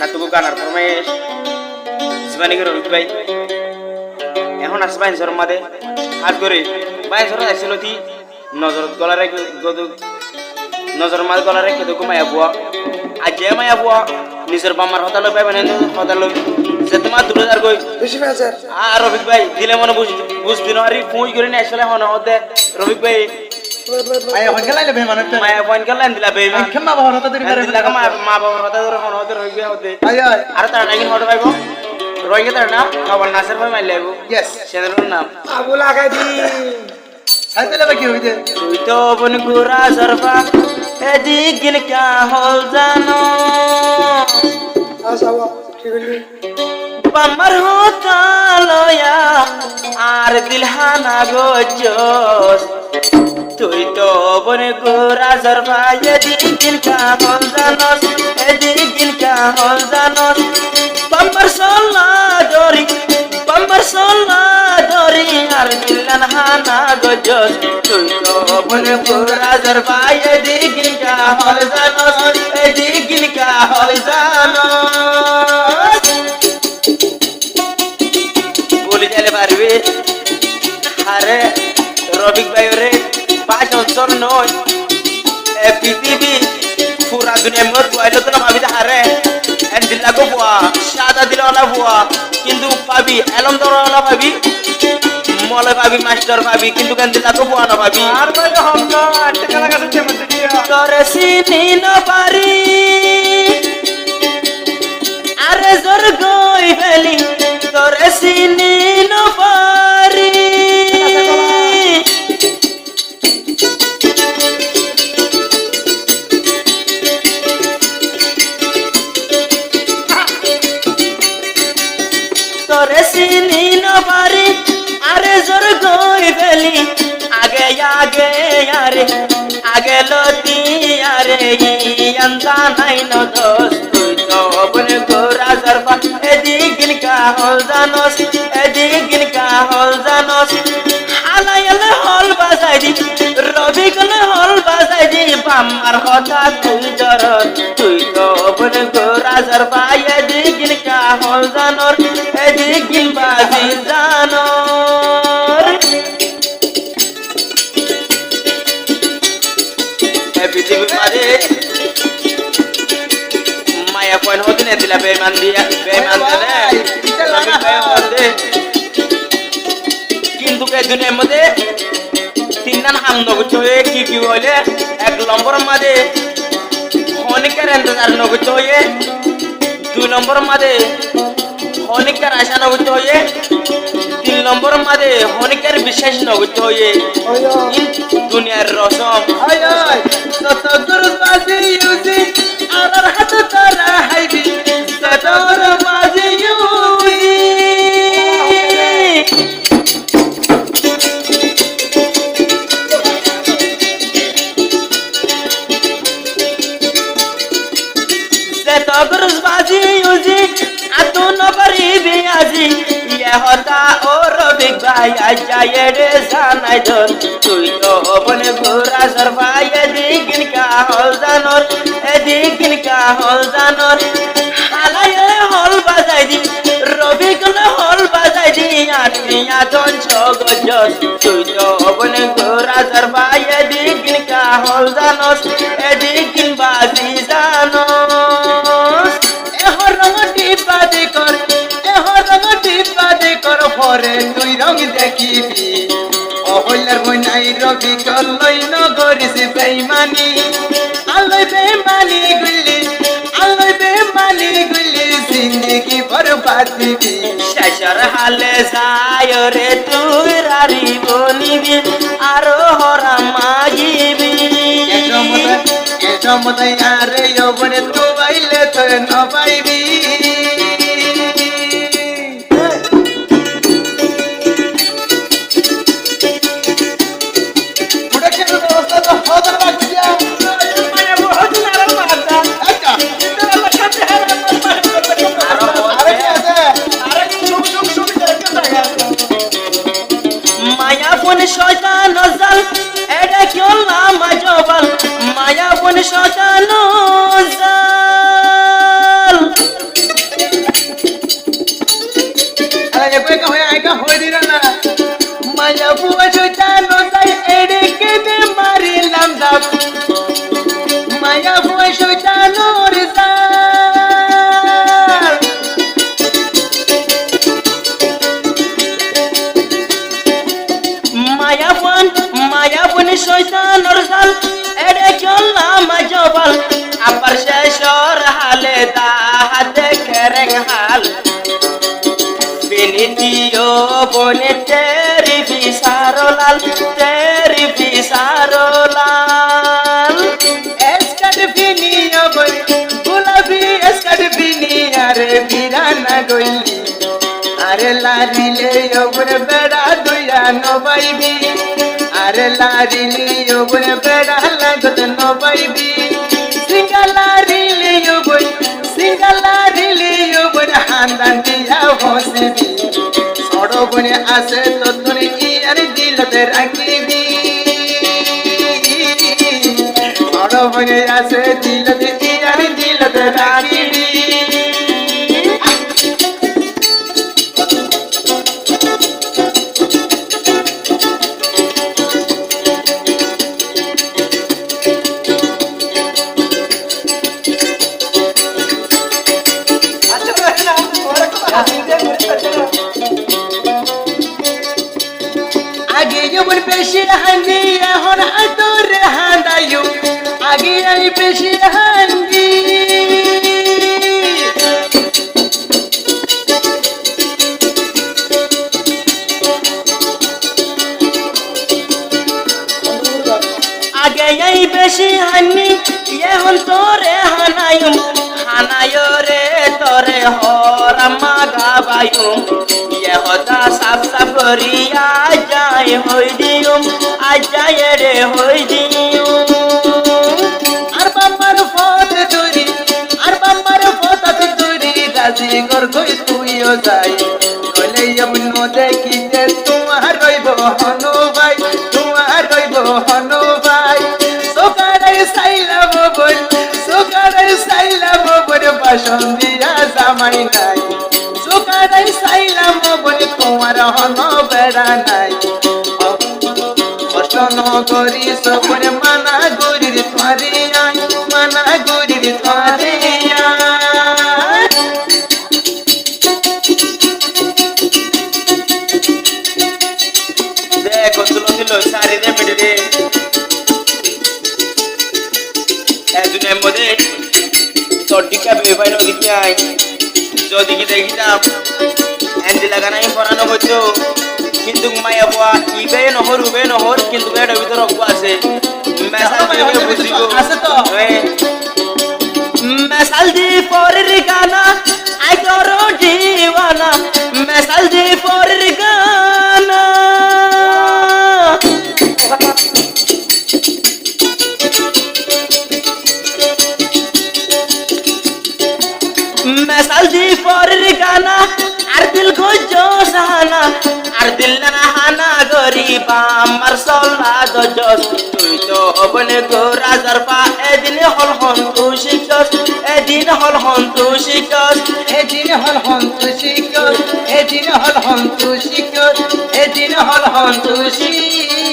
না তবু গানার ফরমাইশ জীবানী করে রবি ভাই এখন আসে বাইনসর মাদে হাত করে বাইনসর আসছিল তি নজর গলারে নজর মাদ গলারে কেদো মায়া বুয়া আজ মায়া বুয়া নিজের বামার হতা লই পাইবেন হতা লই যে তোমার 2000 কই বেশি ফেজার আর রবি ভাই দিলে মনে বুঝবি না আরে ফুই করে নিয়ে আসলে হন হতে রবি ভাই মায়া ফোন গেলাইলে বে মানে মায়া ফোন গেলাইন দিলা বে মা ক্ষমা বাবা হতা দেরি করে দিলা মা বাবার হতা ধরে হন হতে রবি ভাই হতে আয় আয় আর তার নাকি হতে পাইবো রোহিঙ্গা তার না খাবার নাসের ভাই মাইলে আইবো ইয়েস সেদের নাম আবু লাগাই দি সাইতে লেবে কি হইছে তুই তো বন গুরা সরফা এদিক গিল কা হল জানো আসাওয়া ঠিক আছে বাম্বার হতা লয়া আর দিলহানা গজস তুই তো বন গুরা সরফা এদিক গিল কা হল জানোস এদিক গিল কা হল জানোস বাম্বার সল্লা দরি আর দিলহান হানা গজস তুই তো বন গুরা সরফা এদিক গিল কা হল জানোস এদিক গিল কা হল জানোস বলি যাইলে পারবি আরে রবিক ভাই রে 5 বছর নয় পৃথিবী পুরা দুনিয়া মত আইলো তো না ভাবি হারে এন দিলা গো বুয়া সাদা দিলা ওলা বুয়া কিন্তু পাবি এলম দরওয়ালা পাবি মলে পাবি মাস্টার পাবি কিন্তু কেন দিলা গো বুয়া না পাবি আর ভাই হম না টাকা লাগাতে চেমন দিয়া তোরে চিনি না পারি আরে জোর গই ফেলি তোরে চিনি না পারি তোরে চিনি না পারি আরে জোর গই ফেলি আগে আগে আরে আগে লতি আরে ইয়ান্তা নাই ন দোস তুই তো বনে গোরা জরফা এদিক গিল কা হল জানোস এদিক গিল কা হল জানোস আলাইলে হল বাজাই দি রবি কোনে হল বাজাই দি বাম্মার কথা তুই জরত তুই তো বনে গোরা জরফা এদিক গিল কা হল জানোর এদিক গিল বাজি জানোর পৃথিবীর মাঝে মায়া পয়েন্ট হতে না দিলা বেমান দিয়া বেমান দে কিন্তু এই দুনিয়ার মধ্যে তিনজন হামদ করতে হয়ে কি হইলে 1 নম্বর মাঝে অনেকের ইন্তজার নগরতে হয়ে 2 নম্বর মাঝে অনেকের আশা নগরতে হয়ে 3 নম্বর মাঝে অনেকের বিশ্বাস নগরতে হয়ে দুনিয়ার রসম আয় আয় তত গুরবাজি ইউজি আর হাত তারা হাইবি তত গুরবাজি ইউজি তত গুরবাজি ইউজি আতু নবরি বিয়াজি ইয়ে হতা ও রবিক ভাই আজায়ে রে জানাই দর তুই তো বনে গোরা সরফা এদিক গিল কা হল জানোর এদিক গিল কা হল জানোর আলাইলে হল বাজাই দি রবি কোন হল বাজাই দি আটিয়া দন ছগজস তুই তো বনে গোরা সরফা এদিক গিল কা হল জানোস এদিক গিল বাজি জানোস এহর রঙ টিপা দে কর পরে তুই রঙ দেখিবি অহল্যার বইনাই রবি কলই নগরিস বেইমানি আল্লাহ বেইমানি গুলি জিন্দগি বরবাদ দিবি শেষর হালে যায় রে তুই রারি বনিবি আরো হরা মাগিবি এসমতাই আরে যৌবনে তো বাইলে তো নবাইবি মায়া ফোন শয়তান জাল এটা কেউ নাম জবাল মায়া ফোন শয়তান জাল লাল তেরি পিসারো লাল এসকাট ফিনি অবই গোলাপি এসকাট ফিনি আরে বিরানা গইলি আরে লারিলে ওপরে বেড়া দুইয়া নবাইবি আরে লারিলে ওপরে বেড়া লাগত নবাইবি সিঙ্গালারিলে ওপরে হান্দান দিয়া হসবি সড়বনে আসে তো তোর ইয়ার দিলতে রাখিবি সড়বনে আসে দিলতে ইয়ার দিলতে রাখিবি আগে যেমন বেশি হান্দি এখন হাতর হান্দায়ু আগে আমি বেশি হান্দি আগে এই বেশি হানি এখন তোরে হানায়ুম হানায়ো রে তোরে হরাম্মা গাবায়ুম হতা সাপ সাপ করিয়া যায় হই দিউম আজ যায় রে হই দিউম আর বাম্মার ফত দূরি রাজি গর গই তুইও যাই নইলে এমন দেখিতে তোমার রইব হনু ভাই তোমার রইব হনু ভাই সকালে সাইলাম বল বাসন দিয়া জামাই নাই সকালে সাইলাম বল তোমার হন বেড়া নাই কষ্ট নগরি সবরে মানা গরির থারিয়া মানা গরির থারিয়া দেখো তুলো দিল সারি দে মিডরে দুনিয়ার মধ্যে তোর টিকা বেবাই নদীতে আয় যদি কি দেখিতাম এন্দি লাগানাই পরানো হইতো কিন্তু মায়া বুয়া ইবে নহর কিন্তু এর ভিতর অজ্ঞ আছে মেসাল দিবে বুঝিব আছে তো মেসাল দি পরের গানা আই করো দিওয়ানা মেসাল দি পরের গানা মেসাল দি পরের গানা আর দিল গজো সাহানা আর দিল না হানা গরিবা আমার সল্লা দজস তুই তো বনে গো রাজার পা এদিন হল হন তু শিকস এদিন হল হন তু শিকস এদিন হল হন তু শিকস এদিন হল হন তু শিকস এদিন হল হন তু শিকস